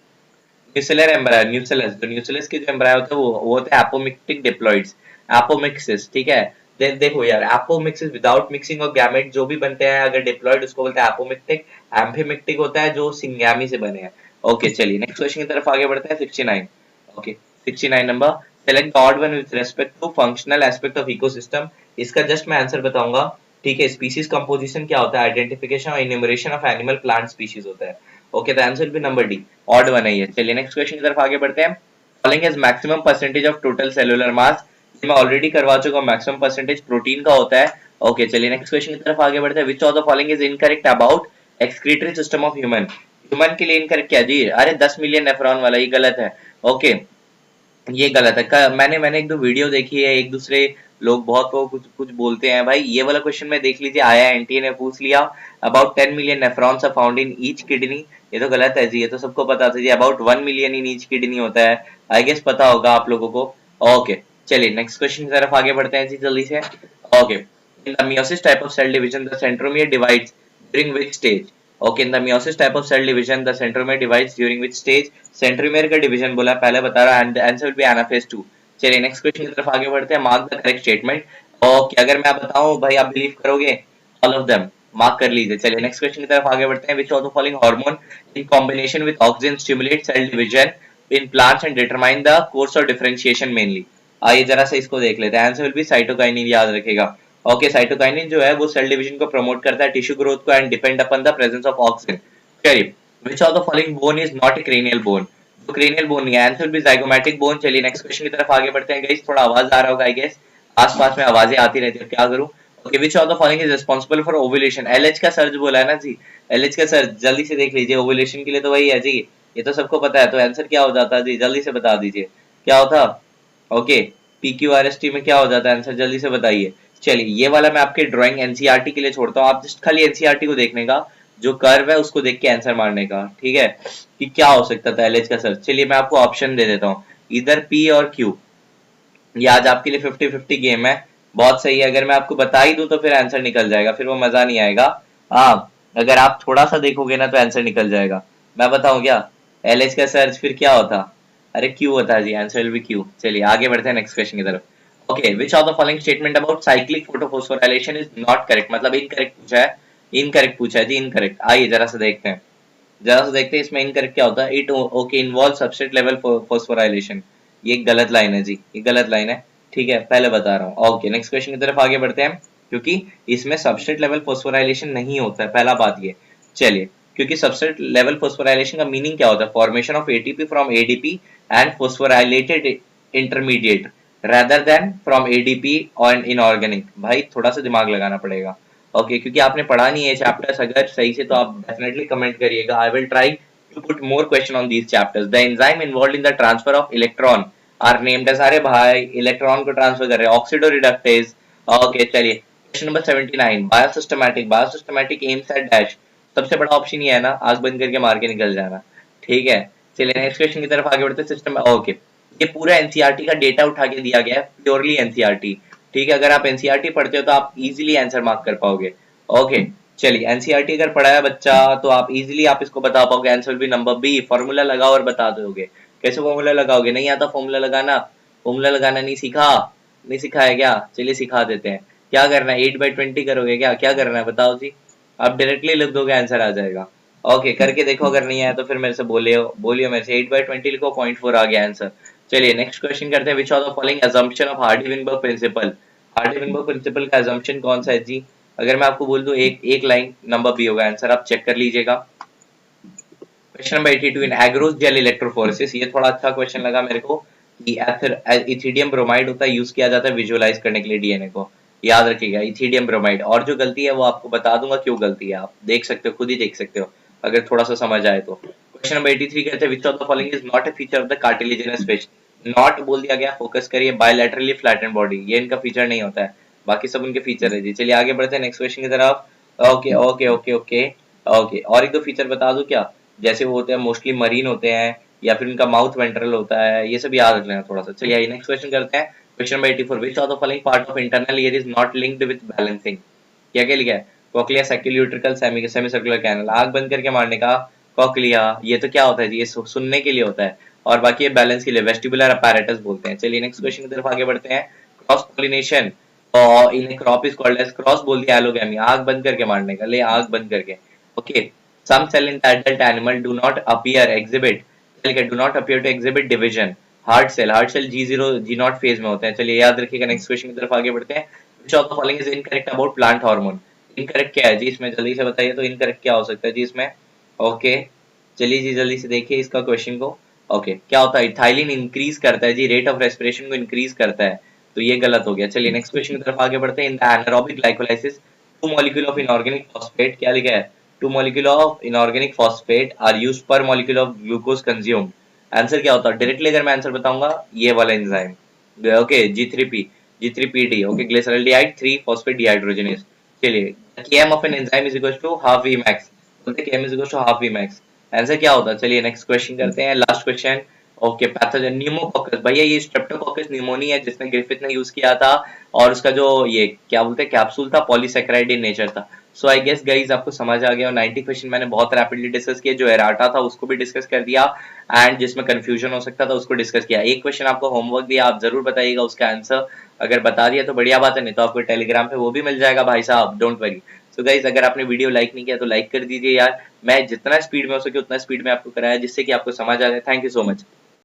न्यूसेलर एम्ब्रायो, न्यूसेलस, तो न्यूसेलस के जो एम्ब्रायो होते हैं वो होते हैं एपोमिक्टिक डिप्लॉइड्स, एपोमिक्सिस, ठीक है। देखो यार, apomixis without mixing of gamete जो भी बनते हैं, अगर डिप्लॉइड उसको बोलते हैं एपोमिक्टिक। एम्फीमिक्टिक होता है जो सिंगैमी से बने हैं। ओके चलिए नेक्स्ट क्वेश्चन की तरफ आगे बढ़ते हैं, 69। Okay 69 number, select the odd one with respect to functional aspect of ecosystem. इसका जस्ट मैं आंसर बताऊंगा, ठीक है। स्पीशीज कंपोजिशन क्या होता है, आइडेंटिफिकेशन और enumeration of animal plant species होता है। Okay, the answer will be number D, odd one है ये। चलिए नेक्स्ट क्वेश्चन की तरफ आगे बढ़ते हैं। Following is maximum percentage of total cellular mass, मैं ऑलरेडी करवा चुका हूं, मैक्सिमम परसेंटेज प्रोटीन का होता है। ओके चलिए नेक्स्ट क्वेश्चन की तरफ आगे बढ़ते हैं। Which of the following is incorrect about excretory system of human, human के लिए इनकरेक्ट क्या जी, अरे 10 मिलियन नेफ्रॉन वाला, ये गलत है। ओके, ये गलत है। मैंने एक दो वीडियो देखी है, एक दूसरे लोग बहुत को कुछ कुछ बोलते हैं, भाई ये वाला क्वेश्चन में देख लीजिए, आया एनटीए ने पूछ लिया, about 10 million nephrons are found in each kidney, ये तो गलत है जी, ये तो सबको पता था जी, about 1 million in each kidney होता है, आई गेस पता होगा आप लोगों को। ओके चलिए नेक्स्ट क्वेश्चन की तरफ आगे बढ़ते हैं जी जल्दी से। Okay, in the meiosis type of cell division the centromere divides during which stage? Okay, in the meiosis type of cell division the centromere divides during which stage? Centromere का division बोला, पहले बता रहा है, आंसर विल बी एनाफेज 2। चलिए next question की तरफ आगे बढ़ते हैं। Mark the correct statement. Okay, अगर मैं बताऊं भाई आप बिलीव करोगे, ऑल ऑफ देम मार्क कर लीजिए। चलिए नेक्स्ट क्वेश्चन की तरफ आगे बढ़ते हैं। Which of the following hormone in combination with oxygen stimulate cell division in plants and determine the course of differentiation mainly. आइए जरा से इसको देख लेते हैं, आंसर विल बी साइटोकाइनिन, याद रखेगा। ओके, साइटोकाइनिन जो है वो सेल डिवीजन को प्रमोट करता है, टिश्यू ग्रोथ को, and depend upon the presence of oxygen. करीब, which of the following bone is not a cranial bone, तो क्रेनियल बोन नहीं है, answer will be zygomatic bone. चलिए नेक्स्ट क्वेश्चन की तरफ आगे बढ़ते हैं। गाइस थोड़ा आवाज आ रहा होगा आई गेस, आसपास में आवाजें आती रहती है, क्या करूं? Okay, which of the following is responsible for ovulation? LH का सर्च बोला है ना जी, एलएच का सर्च जल्दी से देख लीजिए, ओव्यूलेशन के लिए तो वही है जी, ये तो सबको पता है। तो आंसर क्या हो जाता है जी, जल्दी से बता दीजिए, क्या होता? ओके, PQRST में क्या हो जाता है आंसर, जल्दी से बताइए। चलिए ये वाला मैं आपके ड्राइंग एनसीईआरटी के लिए छोड़ता हूँ, आप जस्ट खाली एनसीईआरटी को देखने का, जो कर्व है उसको देख के आंसर मारने का, ठीक है, कि क्या हो सकता था एलएच का सर्च। चलिए मैं आपको ऑप्शन दे देता हूँ, इधर पी और क्यू। ये आज आपके लिए 50-50 गेम है, बहुत सही है। अगर मैं आपको बता ही दूं तो फिर आंसर निकल जाएगा, फिर वो मजा नहीं आएगा। हाँ, अगर आप थोड़ा सा देखोगे ना तो आंसर निकल जाएगा। मैं बताऊं क्या, एलएच का सर्च फिर क्या होता? अरे क्यू होता जी, आंसर विल बी क्यू। चलिए आगे बढ़ते हैं नेक्स्ट क्वेश्चन की तरफ। Okay, which of the following statement about cyclic photophosphorylation is not correct? मतलब इनकरेक्ट पूछा है, इनकरेक्ट पूछा है जी, इनकरेक्ट। आइए जरा सा देखते हैं, जरा सा देखते हैं इसमें इनकरेक्ट क्या होता है। It okay involve substrate level phosphorylation, ये गलत लाइन है जी, ये गलत लाइन है, ठीक है, पहले बता रहा हूँ। ओके, नेक्स्ट क्वेश्चन की तरफ आगे बढ़ते हैं, क्योंकि इसमें सबस्ट्रेट लेवल फॉस्फोराइलेशन नहीं होता है, पहला बात ये। चलिए, क्योंकि सबस्ट्रेट लेवल फॉस्फोराइलेशन का मीनिंग क्या होता है? Formation of ATP from ADP and phosphorylated intermediate rather than from ADP और इनऑर्गेनिक। भाई थोड़ा सा दिमाग लगाना पड़ेगा, ओके, क्योंकि आपने पढ़ा नहीं है चैप्टर्स अगर सही से, तो आप डेफिनेटली कमेंट करिएगा। I will try to put more question on these chapters. The enzyme involved in the transfer of electron are named as, अरे भाई इलेक्ट्रॉन को ट्रांसफर कर रहे हैं, ऑक्सीडोरिडक्टेज। ओके चलिए, question number 79, biosystematic, biosystematic aims at dash. सबसे बड़ा option ये है ना, आंख बंद करके मार के निकल जाना, ठीक है। चलिए नेक्स्ट क्वेश्चन की तरफ आगे बढ़ते हैं। सिस्टम, ओके, ये पूरा एनसीईआरटी का डेटा उठा के दिया गया है, प्योरली एनसीईआरटी, ठीक है। अगर आप एनसीईआरटी पढ़ते हो तो आप इजीली आंसर मार्क कर पाओगे। ओके चलिए, एनसीईआरटी अगर पढ़ा है बच्चा तो आप इजीली आप इसको बता पाओगे। आंसर भी नंबर बी, फॉर्मूला लगाओ और बता दोगे। कैसे फॉर्मूला लगाओगे? नहीं आता फॉर्मूला लगाना? फॉर्मूला लगाना नहीं सीखा? नहीं सिखाया क्या? चलिए सिखा देते हैं। क्या करना है, 8/20 करोगे क्या? क्या करना है बताओ जी, आप डायरेक्टली लिख दोगे, आंसर आ जाएगा। ओके करके देखो, अगर नहीं आया तो फिर मेरे से बोलियो मेरे से। 8/20 लिखो, 0.4 आ गया आंसर। चलिए नेक्स्ट क्वेश्चन करते हैं। Which of the following assumption of Hardy Weinberg principle? Hardy Weinberg principle का असम्पशन कौन सा है जी? अगर मैं आपको बोल दूं एक एक लाइन, नंबर बी होगा आंसर, आप चेक कर लीजिएगा। क्वेश्चन नंबर 82, इन एग्रोस जेल इलेक्ट्रोफोरेसिस, ये थोड़ा अच्छा क्वेश्चन लगा मेरे को, कि इथिडियम ब्रोमाइड होता है, यूज किया जाता है विजुअलाइज करने के लिए डीएनए को, याद रखिएगा इथिडियम ब्रोमाइड। और जो गलती है वो आपको बता दूंगा क्यों गलती है, आप देख सकते हो, खुद ही देख सकते हो अगर थोड़ा सा समझ आए तो। क्वेश्चन नंबर 83 कहते हैं, which of the following is not A feature of the cartilaginous fish? Not बोल दिया गया, फोकस करिए। बायलैटरली फ्लैटेंड बॉडी, ये इनका फीचर नहीं होता है, बाकी सब उनके फीचर है जी। चलिए आगे बढ़ते हैं नेक्स्ट क्वेश्चन की तरफ। Okay okay okay okay okay, और एक दो फीचर बता दूं क्या? जैसे वो होते हैं मोस्टली मरीन होते हैं, या फिर उनका माउथ वेंट्रल होता है, ये सब याद रख लेना थोड़ा सा। चलिए नेक्स्ट क्वेश्चन करते हैं। Question number 84, which of the following part of internal ear is not linked with balancing? क्या क्या लिखा है? Cochlea, saccule utricle, semi circular canal. आंख बंद करके मारने का कॉक्लिया, ये तो क्या होता है जी, ये सुनने के लिए होता है, और बाकी ये बैलेंस के लिए, वेस्टिबुलर अपैरेटस बोलते हैं। चलिए नेक्स्ट क्वेश्चन की तरफ आगे बढ़ते हैं। Cross pollination in crop is called as, cross बोल दिया एलोगैमी, आंख बंद करके मारने का, ले आंख बंद करके। Okay, some cell in the adult animal do not appear exhibit, do not appear to exhibit division. Heart cell G0 G0 phase में होते हैं। चलिए याद रखिएगा। नेक्स्ट क्वेश्चन की तरफ आगे बढ़ते हैं। which of the following is incorrect about plant hormone? Incorrect क्या है जी इसमें, जल्दी से बताइए तो इनकरेक्ट क्या हो सकता है जी इसमें। ओके चलिए जी, जल्दी से देखिए इसका क्वेश्चन को। ओके क्या होता है, इथाइलिन इंक्रीज करता है जी, रेट ऑफ रेस्पिरेशन को इंक्रीज करता है, तो ये गलत हो गया। चलिए नेक्स्ट क्वेश्चन की तरफ आगे बढ़ते हैं। In the anaerobic glycolysis, two molecule of inorganic phosphate, क्या लिखा है? Two molecule of inorganic phosphate are used per molecule of glucose consumed. Answer क्या होता है? डायरेक्टली अगर मैं आंसर बताऊंगा, ये वाला enzyme, okay G3PD, okay glyceraldehyde 3 phosphate dehydrogenase. चलिए Km of an enzyme is equals to half Vmax, बोलते Km is equals to half Vmax। Answer क्या होता है? चलिए नेक्स्ट क्वेश्चन करते हैं, लास्ट क्वेश्चन। ओके पैथोजन, न्यूमोकॉकस, भैया ये स्ट्रेप्टोकॉकस न्यूमोनिया है जिसने ग्रिफिथ ने यूज किया था, और उसका जो ये क्या बोलते हैं कैप्सूल था, पॉलीसैकेराइड इन नेचर था। सो आई गेस गाइस आपको समझ आ गया, और 90 क्वेश्चन मैंने बहुत रैपिडली डिस्कस किया, जो एराटा था उसको भी डिस्कस कर दिया, एंड जिसमें कंफ्यूजन हो सकता था उसको डिस्कस किया। एक क्वेश्चन आपको होमवर्क दिया, आप जरूर बताइएगा उसका आंसर, अगर बता दिया तो बढ़िया बात है, नहीं तो आपको टेलीग्राम पे वो भी मिल जाएगा भाई साहब, डोंट वरी। सो गाइस अगर आपने वीडियो लाइक नहीं किया तो लाइक कर दीजिए यार, मैं जितना स्पीड में हो सके उतना स्पीड में आपको कराया, जिससे कि आपको समझ आ जाए। Thank you so much.